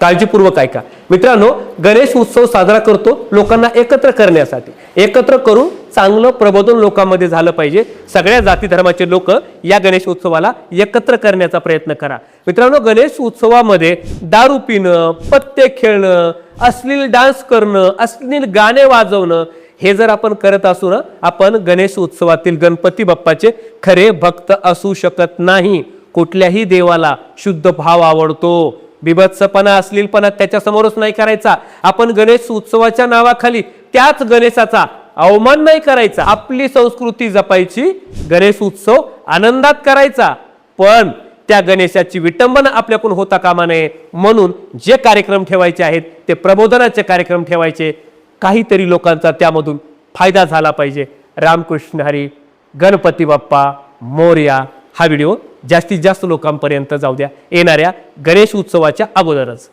काळजीपूर्वक ऐका मित्रांनो, गणेश उत्सव साजरा करतो लोकांना एकत्र करण्यासाठी, एकत्र करून चांगलं प्रबोधन लोकांमध्ये झालं पाहिजे। सगळ्या जाती धर्माचे लोक या गणेश उत्सवाला एकत्र करण्याचा प्रयत्न करा। मित्रांनो, गणेश उत्सवामध्ये दारू पिणं, पत्ते खेळणं, अश्लील डान्स करणं, अश्लील गाणे वाजवणं हे जर आपण करत असू ना, आपण गणेश उत्सवातील गणपती बाप्पाचे खरे भक्त असू शकत नाही। कुठल्याही देवाला शुद्ध भाव आवडतो, बिभत्सपणा अश्लीलपणा त्याच्या समोरच नाही करायचा। आपण गणेश उत्सवाच्या नावाखाली त्याच गणेशाचा अवमान नाही करायचा। आपली संस्कृती जपायची, गणेश उत्सव आनंदात करायचा, पण त्या गणेशाची विटंबना आपल्याकडून होता कामा नये। म्हणून जे कार्यक्रम ठेवायचे आहेत ते प्रबोधनाचे कार्यक्रम ठेवायचे, काहीतरी लोकांचा त्यामधून फायदा झाला पाहिजे। रामकृष्ण हरी, गणपती बाप्पा मोरया। हा व्हिडिओ जास्तीत जास्त लोकांपर्यंत जाऊ द्या येणाऱ्या गणेश उत्सवाच्या अगोदरच।